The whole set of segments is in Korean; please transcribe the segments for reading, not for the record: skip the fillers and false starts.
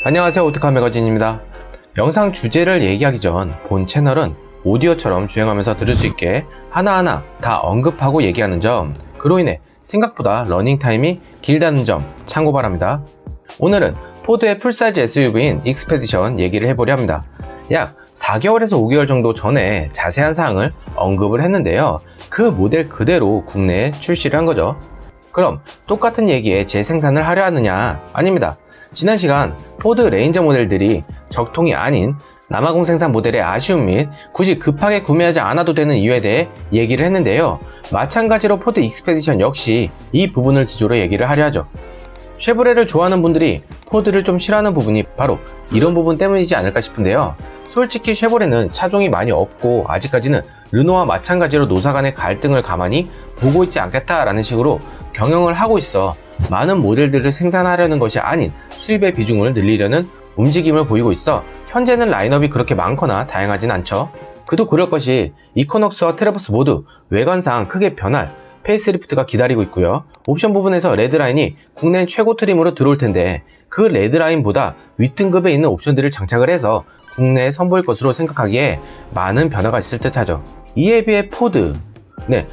안녕하세요, 오토카 매거진입니다. 영상 주제를 얘기하기 전 본 채널은 오디오처럼 주행하면서 들을 수 있게 하나하나 다 언급하고 얘기하는 점, 그로 인해 생각보다 러닝타임이 길다는 점 참고 바랍니다. 오늘은 포드의 풀사이즈 SUV인 익스페디션 얘기를 해보려 합니다. 약 4개월에서 5개월 정도 전에 자세한 사항을 언급을 했는데요. 그 모델 그대로 국내에 출시를 한 거죠. 그럼 똑같은 얘기에 재생산을 하려 하느냐? 아닙니다. 지난 시간 포드 레인저 모델들이 적통이 아닌 남아공 생산 모델의 아쉬움 및 굳이 급하게 구매하지 않아도 되는 이유에 대해 얘기를 했는데요. 마찬가지로 포드 익스페디션 역시 이 부분을 기조로 얘기를 하려 하죠. 쉐보레를 좋아하는 분들이 포드를 좀 싫어하는 부분이 바로 이런 부분 때문이지 않을까 싶은데요. 솔직히 쉐보레는 차종이 많이 없고 아직까지는 르노와 마찬가지로 노사 간의 갈등을 가만히 보고 있지 않겠다라는 식으로 경영을 하고 있어 많은 모델들을 생산하려는 것이 아닌 수입의 비중을 늘리려는 움직임을 보이고 있어 현재는 라인업이 그렇게 많거나 다양하진 않죠. 그도 그럴 것이 이코녹스와 트래버스 모두 외관상 크게 변할 페이스리프트가 기다리고 있고요. 옵션 부분에서 레드라인이 국내 최고 트림으로 들어올 텐데 그 레드라인보다 윗등급에 있는 옵션들을 장착을 해서 국내에 선보일 것으로 생각하기에 많은 변화가 있을 듯 하죠. 이에 비해 포드,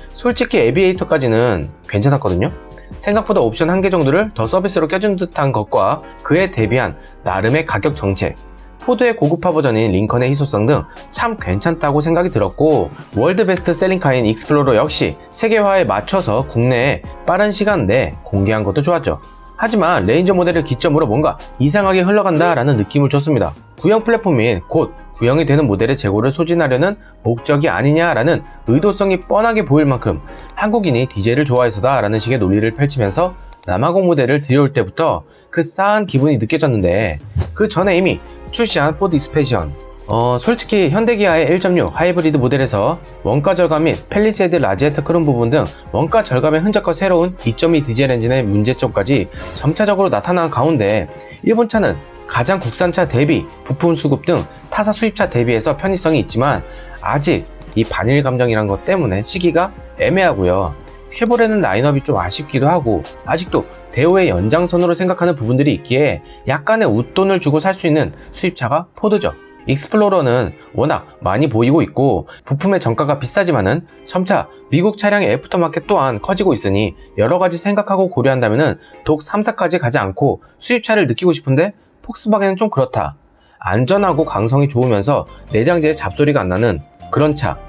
솔직히 에비에이터까지는 괜찮았거든요. 생각보다 옵션 한 개 정도를 더 서비스로 껴준 듯한 것과 그에 대비한 나름의 가격 정책, 포드의 고급화 버전인 링컨의 희소성 등 참 괜찮다고 생각이 들었고, 월드 베스트 셀링카인 익스플로러 역시 세계화에 맞춰서 국내에 빠른 시간 내에 공개한 것도 좋았죠. 하지만 레인저 모델을 기점으로 뭔가 이상하게 흘러간다 라는 느낌을 줬습니다. 구형 플랫폼인 곧 구형이 되는 모델의 재고를 소진하려는 목적이 아니냐라는 의도성이 뻔하게 보일 만큼 한국인이 디젤을 좋아해서다 라는 식의 논리를 펼치면서 남아공 모델을 들여올 때부터 그 싸한 기분이 느껴졌는데, 그 전에 이미 출시한 포드 익스페디션, 솔직히 현대기아의 1.6 하이브리드 모델에서 원가 절감 및 펠리세이드 라지에터 크롬 부분 등 원가 절감의 흔적과 새로운 2.2 디젤 엔진의 문제점까지 점차적으로 나타난 가운데 일본차는 가장 국산차 대비 부품 수급 등 타사 수입차 대비해서 편의성이 있지만 아직 이 반일 감정이란 것 때문에 시기가 애매하고요. 쉐보레는 라인업이 좀 아쉽기도 하고 아직도 대우의 연장선으로 생각하는 부분들이 있기에 약간의 웃돈을 주고 살 수 있는 수입차가 포드죠. 익스플로러는 워낙 많이 보이고 있고 부품의 정가가 비싸지만은 점차 미국 차량의 애프터마켓 또한 커지고 있으니 여러가지 생각하고 고려한다면은 독 3사까지 가지 않고 수입차를 느끼고 싶은데 폭스바겐은 좀 그렇다. 안전하고 강성이 좋으면서 내장재에 잡소리가 안 나는 그런 차,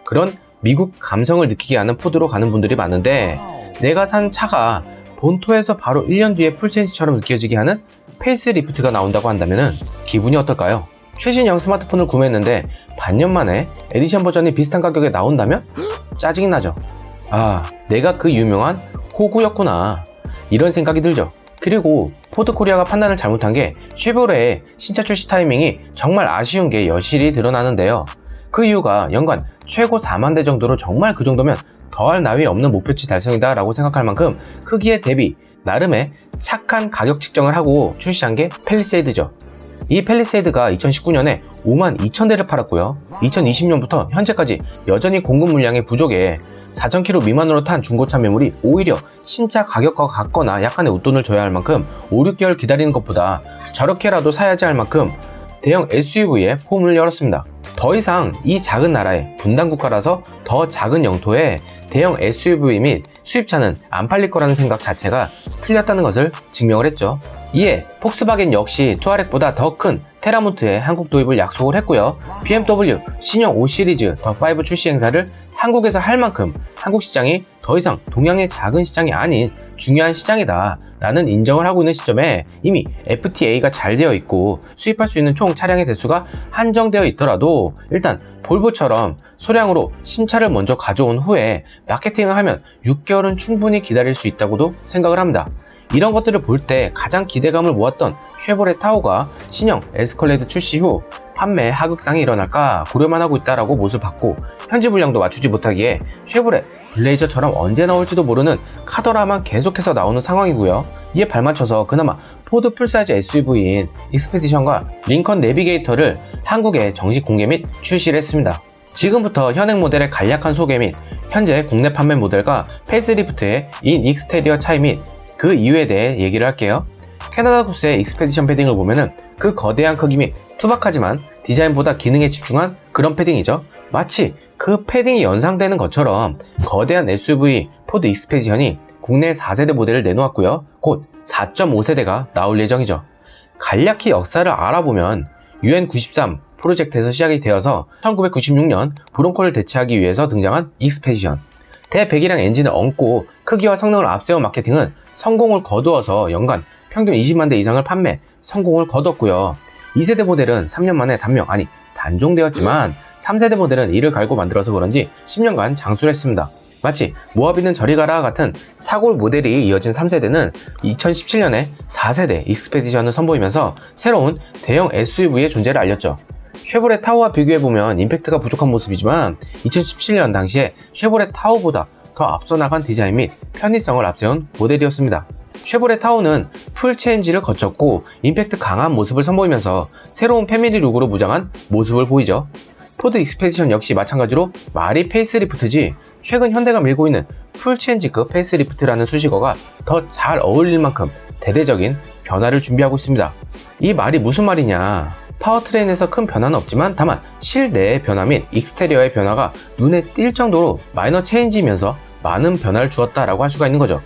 그런 미국 감성을 느끼게 하는 포드로 가는 분들이 많은데, 내가 산 차가 본토에서 바로 1년 뒤에 풀체인지처럼 느껴지게 하는 페이스리프트가 나온다고 한다면 기분이 어떨까요? 최신형 스마트폰을 구매했는데 반년 만에 에디션 버전이 비슷한 가격에 나온다면 짜증이 나죠. 아, 내가 그 유명한 호구였구나, 이런 생각이 들죠. 그리고 포드 코리아가 판단을 잘못한 게 쉐보레의 신차 출시 타이밍이 정말 아쉬운 게 여실히 드러나는데요. 그 이유가 연간 최고 4만 대 정도로 정말 그 정도면 더할 나위 없는 목표치 달성이다 라고 생각할 만큼 크기에 대비 나름의 착한 가격 측정을 하고 출시한 게 펠리세이드죠. 이 펠리세이드가 2019년에 5만 2천 대를 팔았고요. 2020년부터 현재까지 여전히 공급 물량이 부족해 4,000km 미만으로 탄 중고차 매물이 오히려 신차 가격과 같거나 약간의 웃돈을 줘야 할 만큼 5, 6개월 기다리는 것보다 저렇게라도 사야지 할 만큼 대형 SUV에 폼을 열었습니다. 더 이상 이 작은 나라의 분단 국가라서 더 작은 영토에 대형 SUV 및 수입차는 안 팔릴 거라는 생각 자체가 틀렸다는 것을 증명을 했죠. 이에 폭스바겐 역시 투아렉보다 더 큰 테라몬트의 한국 도입을 약속을 했고요. BMW 신형 5 시리즈 더5 출시 행사를 한국에서 할 만큼 한국 시장이 더 이상 동양의 작은 시장이 아닌 중요한 시장이다 라는 인정을 하고 있는 시점에 이미 FTA가 잘 되어 있고 수입할 수 있는 총 차량의 대수가 한정되어 있더라도 일단 볼보처럼 소량으로 신차를 먼저 가져온 후에 마케팅을 하면 6개월은 충분히 기다릴 수 있다고도 생각을 합니다. 이런 것들을 볼 때 가장 기대감을 모았던 쉐보레 타호가 신형 에스컬레이드 출시 후 판매 하극상이 일어날까 고려만 하고 있다라고 못을 받고 현지 물량도 맞추지 못하기에 쉐보레 블레이저처럼 언제 나올지도 모르는 카더라만 계속해서 나오는 상황이고요. 이에 발맞춰서 그나마 포드 풀사이즈 SUV인 익스페디션과 링컨 내비게이터를 한국에 정식 공개 및 출시를 했습니다. 지금부터 현행 모델의 간략한 소개 및 현재 국내 판매 모델과 페이스리프트의 인 익스테리어 차이 및 그 이유에 대해 얘기를 할게요. 캐나다 구스의 익스페디션 패딩을 보면은 그 거대한 크기 및 투박하지만 디자인보다 기능에 집중한 그런 패딩이죠. 마치 그 패딩이 연상되는 것처럼 거대한 SUV 포드 익스페디션이 국내 4세대 모델을 내놓았고요. 곧 4.5세대가 나올 예정이죠. 간략히 역사를 알아보면 UN93 프로젝트에서 시작이 되어서 1996년 브롱코를 대체하기 위해서 등장한 익스페디션. 대배기량 엔진을 얹고 크기와 성능을 앞세운 마케팅은 성공을 거두어서 연간 평균 20만 대 이상을 판매 성공을 거뒀고요. 2세대 모델은 3년 만에 단종되었지만 3세대 모델은 이를 갈고 만들어서 그런지 10년간 장수를 했습니다. 마치 모하비는 저리 가라 같은 사골 모델이 이어진 3세대는 2017년에 4세대 익스페디션을 선보이면서 새로운 대형 SUV의 존재를 알렸죠. 쉐보레 타호와 비교해보면 임팩트가 부족한 모습이지만 2017년 당시에 쉐보레 타호보다 더 앞서 나간 디자인 및 편의성을 앞세운 모델이었습니다. 쉐보레 타호는 풀 체인지를 거쳤고 임팩트 강한 모습을 선보이면서 새로운 패밀리 룩으로 무장한 모습을 보이죠. 포드 익스페디션 역시 마찬가지로 말이 페이스리프트지 최근 현대가 밀고 있는 풀 체인지급 페이스리프트라는 수식어가 더 잘 어울릴 만큼 대대적인 변화를 준비하고 있습니다. 이 말이 무슨 말이냐? 파워트레인에서 큰 변화는 없지만 다만 실내의 변화 및 익스테리어의 변화가 눈에 띌 정도로 마이너 체인지이면서 많은 변화를 주었다라고 할 수가 있는 거죠.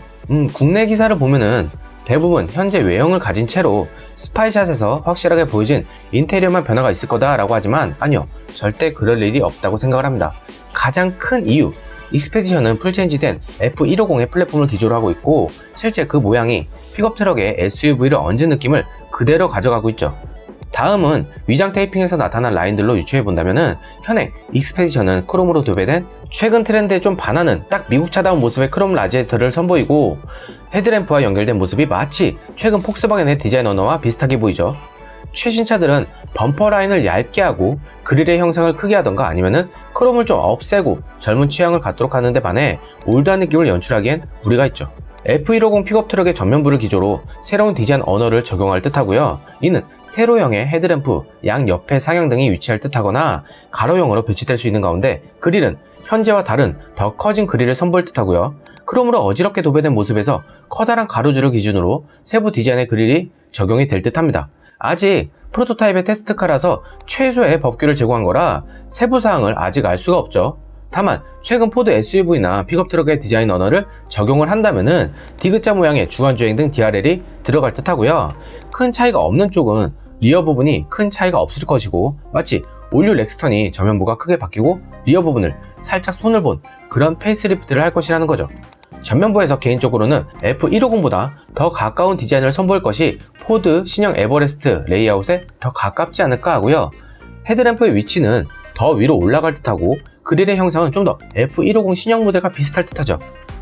국내 기사를 보면은 대부분 현재 외형을 가진 채로 스파이샷에서 확실하게 보여진 인테리어만 변화가 있을 거다라고 하지만 아니요, 절대 그럴 일이 없다고 생각을 합니다. 가장 큰 이유, 익스페디션은 풀체인지된 F150의 플랫폼을 기조로 하고 있고 실제 그 모양이 픽업 트럭에 SUV를 얹은 느낌을 그대로 가져가고 있죠. 다음은 위장 테이핑에서 나타난 라인들로 유추해본다면 현행 익스페디션은 크롬으로 도배된 최근 트렌드에 좀 반하는 딱 미국차다운 모습의 크롬 라지에이터를 선보이고 헤드램프와 연결된 모습이 마치 최근 폭스바겐의 디자인 언어와 비슷하게 보이죠. 최신 차들은 범퍼 라인을 얇게 하고 그릴의 형상을 크게 하던가 아니면은 크롬을 좀 없애고 젊은 취향을 갖도록 하는데 반해 올드한 느낌을 연출하기엔 무리가 있죠. F150 픽업 트럭의 전면부를 기조로 새로운 디자인 언어를 적용할 듯하고요. 이는 세로형의 헤드램프, 양 옆에 상향등이 위치할 듯하거나 가로형으로 배치될 수 있는 가운데 그릴은 현재와 다른 더 커진 그릴을 선보일 듯하고요. 크롬으로 어지럽게 도배된 모습에서 커다란 가로줄을 기준으로 세부 디자인의 그릴이 적용이 될 듯합니다. 아직 프로토타입의 테스트카라서 최소의 법규를 제공한 거라 세부 사항을 아직 알 수가 없죠. 다만 최근 포드 SUV나 픽업 트럭의 디자인 언어를 적용을 한다면은 디귿자 모양의 주간주행 등 DRL이 들어갈 듯하고요. 큰 차이가 없는 쪽은 리어 부분이 큰 차이가 없을 것이고 마치 올류 렉스턴이 전면부가 크게 바뀌고 리어 부분을 살짝 손을 본 그런 페이스리프트를 할 것이라는 거죠. 전면부에서 개인적으로는 F150보다 더 가까운 디자인을 선보일 것이 포드 신형 에버레스트 레이아웃에 더 가깝지 않을까 하고요. 헤드램프의 위치는 더 위로 올라갈 듯하고 그릴의 형상은 좀 더 F150 신형 모델과 비슷할 듯하죠.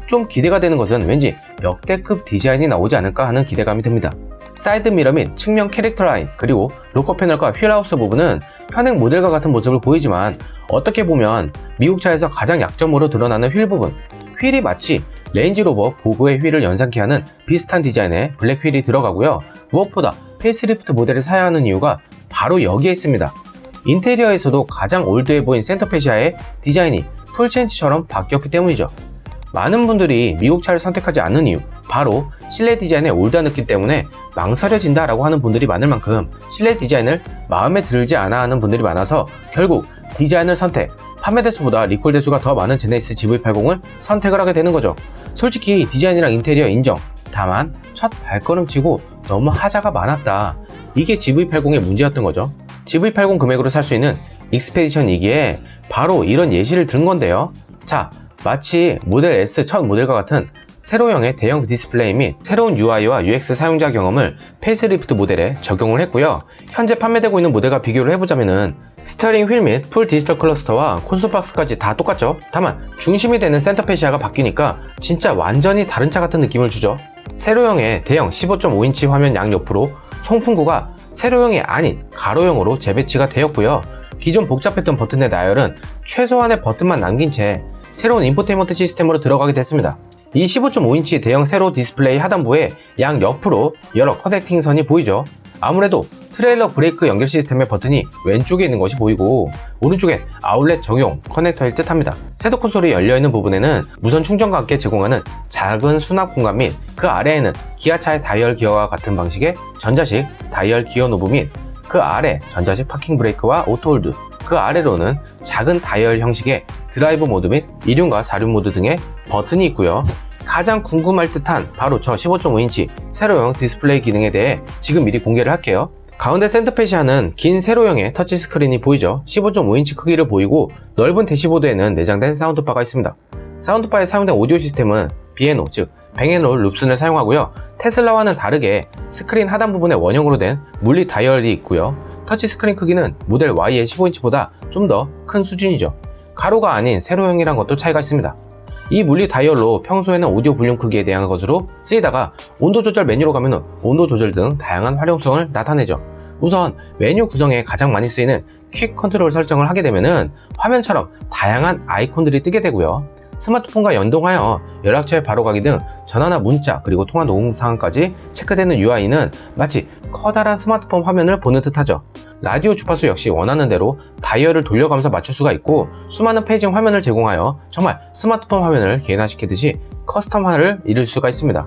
좀 기대가 되는 것은 왠지 역대급 디자인이 나오지 않을까 하는 기대감이 듭니다. 사이드 미러 및 측면 캐릭터 라인 그리고 로커 패널과 휠하우스 부분은 현행 모델과 같은 모습을 보이지만 어떻게 보면 미국 차에서 가장 약점으로 드러나는 휠 부분, 휠이 마치 레인지로버 보그의 휠을 연상케 하는 비슷한 디자인의 블랙 휠이 들어가고요. 무엇보다 페이스리프트 모델을 사야 하는 이유가 바로 여기에 있습니다. 인테리어에서도 가장 올드해 보인 센터페시아의 디자인이 풀체인지처럼 바뀌었기 때문이죠. 많은 분들이 미국 차를 선택하지 않는 이유, 바로 실내 디자인의 올드한 느낌 때문에 망설여진다 라고 하는 분들이 많을 만큼 실내 디자인을 마음에 들지 않아 하는 분들이 많아서 결국 디자인을 선택, 판매 대수보다 리콜 대수가 더 많은 제네시스 GV80을 선택을 하게 되는 거죠. 솔직히 디자인이랑 인테리어 인정, 다만 첫 발걸음치고 너무 하자가 많았다. 이게 GV80의 문제였던 거죠. GV80 금액으로 살 수 있는 익스페디션이기에 바로 이런 예시를 든 건데요. 자, 마치 모델 S 첫 모델과 같은 세로형의 대형 디스플레이 및 새로운 UI와 UX 사용자 경험을 페이스리프트 모델에 적용을 했고요. 현재 판매되고 있는 모델과 비교를 해보자면은 스티어링 휠 및 풀 디지털 클러스터와 콘솔 박스까지 다 똑같죠. 다만 중심이 되는 센터페시아가 바뀌니까 진짜 완전히 다른 차 같은 느낌을 주죠. 세로형의 대형 15.5인치 화면 양옆으로 송풍구가 세로형이 아닌 가로형으로 재배치가 되었고요. 기존 복잡했던 버튼의 나열은 최소한의 버튼만 남긴 채 새로운 인포테인먼트 시스템으로 들어가게 됐습니다. 이 15.5인치 대형 세로 디스플레이 하단부에 양옆으로 여러 커넥팅 선이 보이죠. 아무래도 트레일러 브레이크 연결 시스템의 버튼이 왼쪽에 있는 것이 보이고 오른쪽엔 아울렛 전용 커넥터일 듯 합니다. 셋업 콘솔이 열려있는 부분에는 무선 충전과 함께 제공하는 작은 수납 공간 및 그 아래에는 기아차의 다이얼 기어와 같은 방식의 전자식 다이얼 기어 노브 및 그 아래 전자식 파킹 브레이크와 오토홀드, 그 아래로는 작은 다이얼 형식의 드라이브 모드 및 이륜과 사륜 모드 등의 버튼이 있고요. 가장 궁금할 듯한 바로 저 15.5인치 세로형 디스플레이 기능에 대해 지금 미리 공개를 할게요. 가운데 센터페시아는 긴 세로형의 터치 스크린이 보이죠. 15.5인치 크기를 보이고 넓은 대시보드에는 내장된 사운드바가 있습니다. 사운드바에 사용된 오디오 시스템은 B&O, 즉 뱅앤롤 룹슨을 사용하고요. 테슬라와는 다르게 스크린 하단 부분에 원형으로 된 물리 다이얼이 있고요. 터치 스크린 크기는 모델 Y의 15인치보다 좀 더 큰 수준이죠. 가로가 아닌 세로형이란 것도 차이가 있습니다. 이 물리 다이얼로 평소에는 오디오 볼륨 크기에 대한 것으로 쓰이다가 온도 조절 메뉴로 가면 온도 조절 등 다양한 활용성을 나타내죠. 우선 메뉴 구성에 가장 많이 쓰이는 퀵 컨트롤 설정을 하게 되면 화면처럼 다양한 아이콘들이 뜨게 되고요. 스마트폰과 연동하여 연락처에 바로가기 등 전화나 문자 그리고 통화 녹음 상황까지 체크되는 UI는 마치 커다란 스마트폰 화면을 보는 듯하죠. 라디오 주파수 역시 원하는 대로 다이얼을 돌려가면서 맞출 수가 있고 수많은 페이징 화면을 제공하여 정말 스마트폰 화면을 개인화시키듯이 커스텀화를 이룰 수가 있습니다.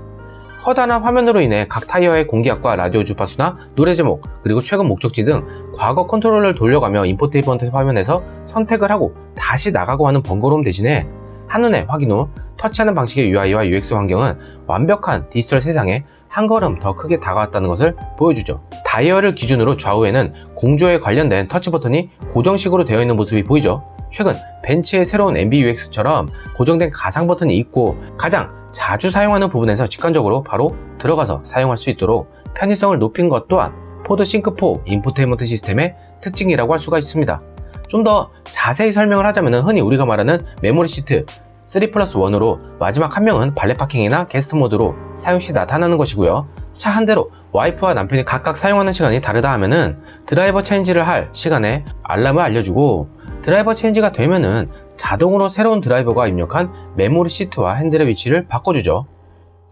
커다란 화면으로 인해 각 타이어의 공기압과 라디오 주파수나 노래 제목 그리고 최근 목적지 등 과거 컨트롤러를 돌려가며 인포테인먼트 화면에서 선택을 하고 다시 나가고 하는 번거로움 대신에 한눈에 확인 후 터치하는 방식의 UI와 UX 환경은 완벽한 디지털 세상에 한 걸음 더 크게 다가왔다는 것을 보여주죠. 다이얼을 기준으로 좌우에는 공조에 관련된 터치 버튼이 고정식으로 되어 있는 모습이 보이죠. 최근 벤츠의 새로운 MBUX처럼 고정된 가상 버튼이 있고 가장 자주 사용하는 부분에서 직관적으로 바로 들어가서 사용할 수 있도록 편의성을 높인 것 또한 포드 싱크4 인포테인먼트 시스템의 특징이라고 할 수가 있습니다. 좀 더 자세히 설명을 하자면 흔히 우리가 말하는 메모리 시트 3+1으로 마지막 한 명은 발렛 파킹이나 게스트 모드로 사용 시 나타나는 것이고요. 차 한 대로 와이프와 남편이 각각 사용하는 시간이 다르다 하면은 드라이버 체인지를 할 시간에 알람을 알려주고 드라이버 체인지가 되면은 자동으로 새로운 드라이버가 입력한 메모리 시트와 핸들의 위치를 바꿔주죠.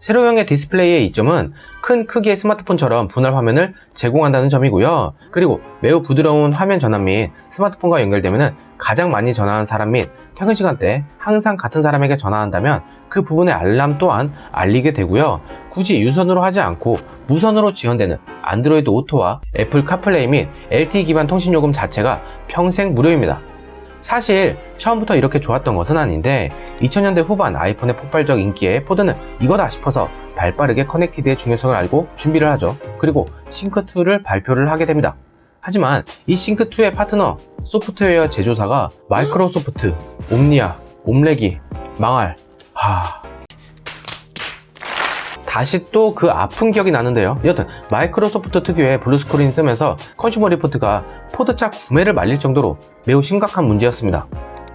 세로형의 디스플레이의 이점은 큰 크기의 스마트폰처럼 분할 화면을 제공한다는 점이고요. 그리고 매우 부드러운 화면 전환 및 스마트폰과 연결되면 가장 많이 전화한 사람 및 퇴근 시간대 항상 같은 사람에게 전화한다면 그 부분의 알람 또한 알리게 되고요. 굳이 유선으로 하지 않고 무선으로 지원되는 안드로이드 오토와 애플 카플레이 및 LTE 기반 통신 요금 자체가 평생 무료입니다. 사실 처음부터 이렇게 좋았던 것은 아닌데 2000년대 후반 아이폰의 폭발적 인기에 포드는 이거다 싶어서 발빠르게 커넥티드의 중요성을 알고 준비를 하죠. 그리고 싱크2를 발표를 하게 됩니다. 하지만 이 싱크2의 파트너 소프트웨어 제조사가 마이크로소프트, 옴니아, 옴레기, 망할, 다시 또 그 아픈 기억이 나는데요. 여튼 마이크로소프트 특유의 블루스크린이 뜨면서 컨슈머 리포트가 포드차 구매를 말릴 정도로 매우 심각한 문제였습니다.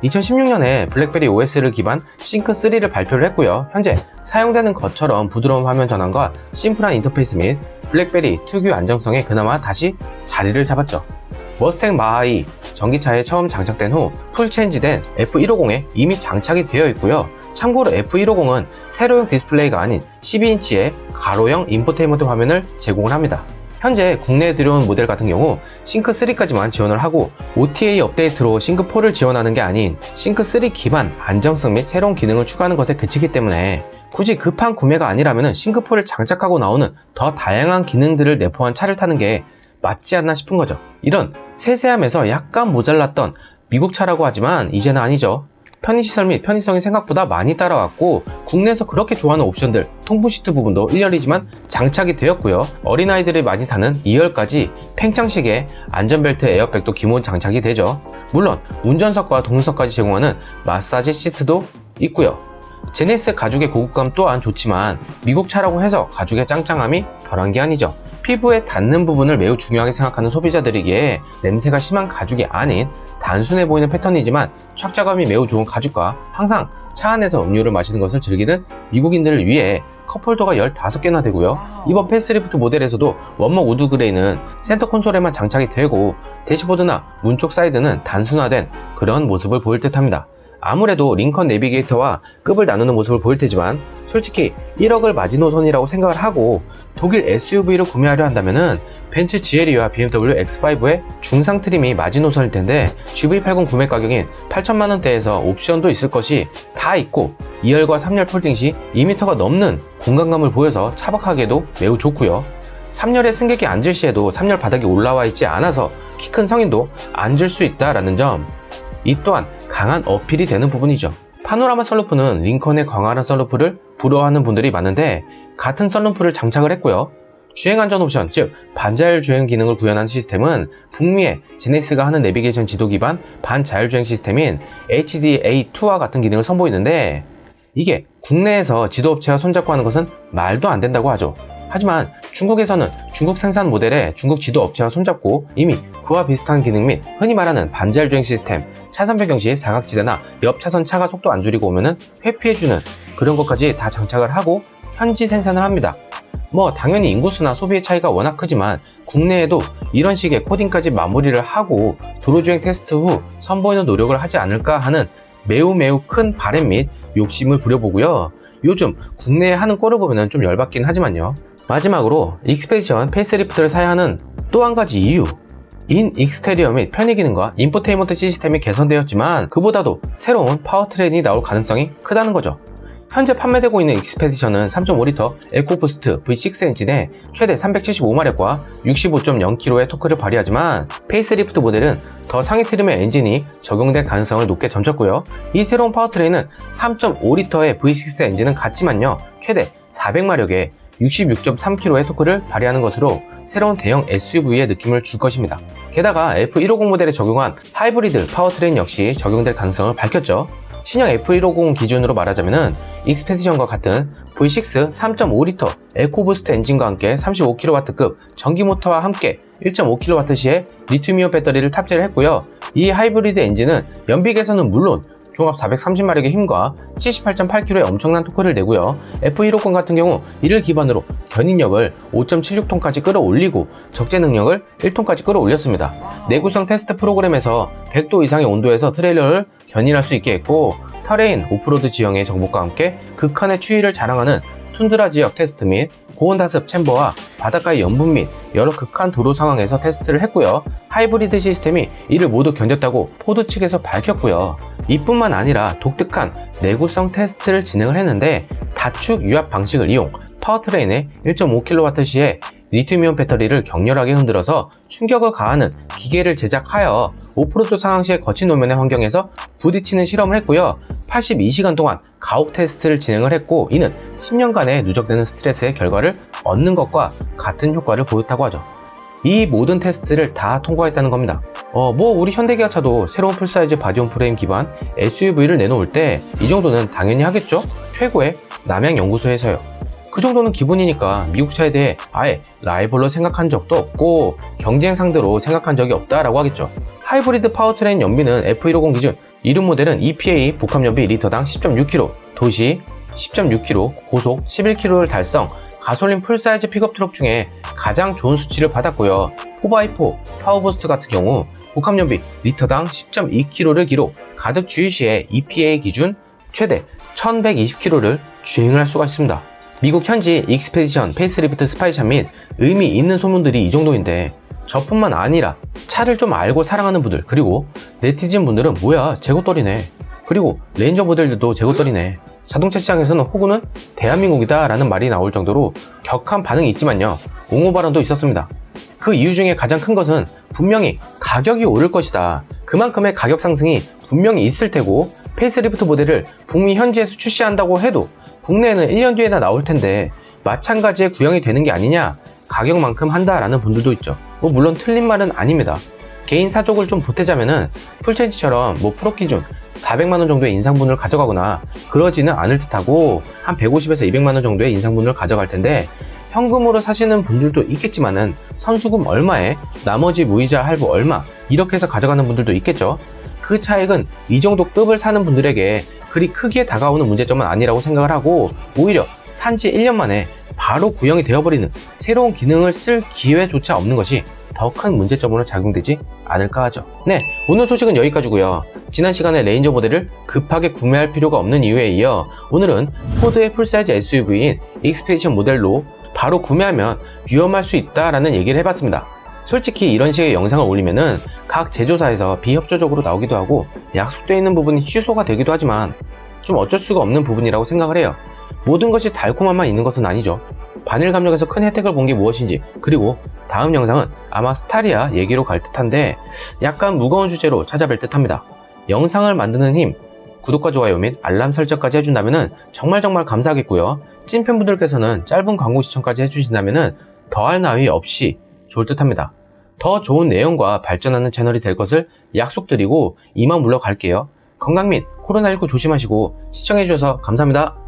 2016년에 블랙베리 OS를 기반 싱크3를 발표를 했고요. 현재 사용되는 것처럼 부드러운 화면 전환과 심플한 인터페이스 및 블랙베리 특유 안정성에 그나마 다시 자리를 잡았죠. 머스탱 마하이 전기차에 처음 장착된 후 풀 체인지된 F150에 이미 장착이 되어 있고요. 참고로 F150은 세로형 디스플레이가 아닌 12인치의 가로형 인포테인먼트 화면을 제공을 합니다. 현재 국내에 들여온 모델 같은 경우 싱크3까지만 지원을 하고 OTA 업데이트로 싱크4를 지원하는 게 아닌 싱크3 기반 안정성 및 새로운 기능을 추가하는 것에 그치기 때문에 굳이 급한 구매가 아니라면 싱크4를 장착하고 나오는 더 다양한 기능들을 내포한 차를 타는 게 맞지 않나 싶은 거죠. 이런 세세함에서 약간 모자랐던 미국 차라고 하지만 이제는 아니죠. 편의시설 및 편의성이 생각보다 많이 따라왔고 국내에서 그렇게 좋아하는 옵션들 통풍 시트 부분도 1열이지만 장착이 되었고요. 어린아이들이 많이 타는 2열까지 팽창식의 안전벨트 에어백도 기본 장착이 되죠. 물론 운전석과 동석까지 제공하는 마사지 시트도 있고요. 제네시스 가죽의 고급감 또한 좋지만 미국 차라고 해서 가죽의 짱짱함이 덜한 게 아니죠. 피부에 닿는 부분을 매우 중요하게 생각하는 소비자들이기에 냄새가 심한 가죽이 아닌 단순해 보이는 패턴이지만 착자감이 매우 좋은 가죽과 항상 차 안에서 음료를 마시는 것을 즐기는 미국인들을 위해 컵홀더가 15개나 되고요. 이번 페이스리프트 모델에서도 원목 우드 그레이는 센터 콘솔에만 장착이 되고 대시보드나 문 쪽 사이드는 단순화된 그런 모습을 보일 듯 합니다. 아무래도 링컨 내비게이터와 급을 나누는 모습을 보일 테지만 솔직히 1억을 마지노선이라고 생각을 하고 독일 SUV를 구매하려 한다면은 벤츠 GLE와 BMW X5의 중상 트림이 마지노선일 텐데 GV80 구매 가격인 8천만원대에서 옵션도 있을 것이 다 있고 2열과 3열 폴딩 시 2m가 넘는 공간감을 보여서 차박하기에도 매우 좋고요. 3열에 승객이 앉을 시에도 3열 바닥이 올라와 있지 않아서 키 큰 성인도 앉을 수 있다라는 점, 이 또한 강한 어필이 되는 부분이죠. 파노라마 썬루프는 링컨의 광활한 썬루프를 부러워하는 분들이 많은데 같은 썬루프를 장착을 했고요. 주행안전 옵션, 즉 반자율 주행 기능을 구현한 시스템은 북미의 제네시스가 하는 내비게이션 지도 기반 반자율주행 시스템인 HDA2와 같은 기능을 선보이는데 이게 국내에서 지도업체와 손잡고 하는 것은 말도 안 된다고 하죠. 하지만 중국에서는 중국 생산 모델의 중국 지도업체와 손잡고 이미 그와 비슷한 기능 및 흔히 말하는 반자율주행 시스템, 차선 변경 시 사각지대나 옆 차선 차가 속도 안 줄이고 오면은 회피해주는 그런 것까지 다 장착을 하고 현지 생산을 합니다. 뭐 당연히 인구수나 소비의 차이가 워낙 크지만 국내에도 이런 식의 코딩까지 마무리를 하고 도로주행 테스트 후 선보이는 노력을 하지 않을까 하는 매우 큰 바람 및 욕심을 부려보고요. 요즘 국내에 하는 꼴을 보면 좀 열받긴 하지만요. 마지막으로 익스페디션 페이스리프트를 사야 하는 또 한 가지 이유, 인 익스테리어 및 편의 기능과 인포테인먼트 시스템이 개선되었지만 그보다도 새로운 파워트레인이 나올 가능성이 크다는 거죠. 현재 판매되고 있는 익스페디션은 3.5L 에코부스트 V6 엔진에 최대 375마력과 65.0kg의 토크를 발휘하지만 페이스리프트 모델은 더 상위 트림의 엔진이 적용될 가능성을 높게 점쳤고요. 이 새로운 파워트레인은 3.5L의 V6 엔진은 같지만요, 최대 400마력의 66.3kg의 토크를 발휘하는 것으로 새로운 대형 SUV의 느낌을 줄 것입니다. 게다가 F150 모델에 적용한 하이브리드 파워트레인 역시 적용될 가능성을 밝혔죠. 신형 F150 기준으로 말하자면은 익스페디션과 같은 V6 3.5L 에코부스트 엔진과 함께 35kW급 전기 모터와 함께 1.5kW시의 리튬이온 배터리를 탑재를 했고요. 이 하이브리드 엔진은 연비에서는 물론 종합 430마력의 힘과 78.8kg의 엄청난 토크를 내고요. F150 같은 경우 이를 기반으로 견인력을 5.76톤까지 끌어올리고 적재 능력을 1톤까지 끌어올렸습니다. 내구성 테스트 프로그램에서 100도 이상의 온도에서 트레일러를 견인할 수 있게 했고, 터레인, 오프로드 지형의 정복과 함께 극한의 추위를 자랑하는 툰드라 지역 테스트 및 고온다습 챔버와 바닷가의 염분 및 여러 극한 도로 상황에서 테스트를 했고요. 하이브리드 시스템이 이를 모두 견뎠다고 포드 측에서 밝혔고요. 이뿐만 아니라 독특한 내구성 테스트를 진행을 했는데 다축 유압 방식을 이용 파워트레인에 1.5kW시의 리튬이온 배터리를 격렬하게 흔들어서 충격을 가하는 기계를 제작하여 오프로드 상황 시의 거친 노면의 환경에서 부딪히는 실험을 했고요. 82시간 동안 가혹 테스트를 진행을 했고, 이는 10년간의 누적되는 스트레스의 결과를 얻는 것과 같은 효과를 보였다고 하죠. 이 모든 테스트를 다 통과했다는 겁니다. 우리 현대기아차도 새로운 풀사이즈 바디온 프레임 기반 SUV를 내놓을 때 이 정도는 당연히 하겠죠? 최고의 남양연구소에서요. 그 정도는 기본이니까 미국 차에 대해 아예 라이벌로 생각한 적도 없고 경쟁 상대로 생각한 적이 없다라고 하겠죠. 하이브리드 파워트레인 연비는 F150 기준 이름 모델은 EPA 복합 연비 리터당 10.6kg, 도시 10.6kg, 고속 11kg를 달성, 가솔린 풀사이즈 픽업 트럭 중에 가장 좋은 수치를 받았고요. 4x4 파워부스트 같은 경우 복합 연비 리터당 10.2kg를 기록, 가득 주유 시에 EPA 기준 최대 1120km를 주행을 할 수가 있습니다. 미국 현지 익스페디션 페이스리프트 스파이샷 및 의미 있는 소문들이 이 정도인데 저뿐만 아니라 차를 좀 알고 사랑하는 분들, 그리고 네티즌 분들은 뭐야 재고떨이네, 그리고 레인저 모델들도 재고떨이네, 자동차 시장에서는 호구는 대한민국이다 라는 말이 나올 정도로 격한 반응이 있지만요, 옹호 발언도 있었습니다. 그 이유 중에 가장 큰 것은 분명히 가격이 오를 것이다, 그만큼의 가격 상승이 분명히 있을 테고, 페이스리프트 모델을 북미 현지에서 출시한다고 해도 국내에는 1년 뒤에나 나올 텐데 마찬가지의 구형이 되는 게 아니냐, 가격만큼 한다라는 분들도 있죠. 물론 틀린 말은 아닙니다. 개인 사족을 좀 보태자면은 풀체인지처럼 프로 기준 400만원 정도의 인상분을 가져가거나 그러지는 않을 듯하고 한 150에서 200만원 정도의 인상분을 가져갈 텐데, 현금으로 사시는 분들도 있겠지만은 선수금 얼마에 나머지 무이자 할부 얼마 이렇게 해서 가져가는 분들도 있겠죠. 그 차액은 이 정도 급을 사는 분들에게 그리 크게 다가오는 문제점은 아니라고 생각을 하고, 오히려 산지 1년 만에 바로 구형이 되어버리는 새로운 기능을 쓸 기회조차 없는 것이 더 큰 문제점으로 작용되지 않을까 하죠. 네, 오늘 소식은 여기까지고요. 지난 시간에 레인저 모델을 급하게 구매할 필요가 없는 이유에 이어 오늘은 포드의 풀사이즈 SUV인 익스페디션 모델로 바로 구매하면 위험할 수 있다라는 얘기를 해봤습니다. 솔직히 이런 식의 영상을 올리면은 각 제조사에서 비협조적으로 나오기도 하고 약속되어 있는 부분이 취소가 되기도 하지만 좀 어쩔 수가 없는 부분이라고 생각을 해요. 모든 것이 달콤함만 있는 것은 아니죠. 반일 감정에서 큰 혜택을 본 게 무엇인지, 그리고 다음 영상은 아마 스타리아 얘기로 갈 듯한데 약간 무거운 주제로 찾아뵐 듯합니다. 영상을 만드는 힘, 구독과 좋아요 및 알람 설정까지 해준다면 정말 감사하겠고요. 찐팬분들께서는 짧은 광고 시청까지 해주신다면 더할 나위 없이 좋을 듯합니다. 더 좋은 내용과 발전하는 채널이 될 것을 약속드리고 이만 물러갈게요. 건강 및 코로나19 조심하시고 시청해주셔서 감사합니다.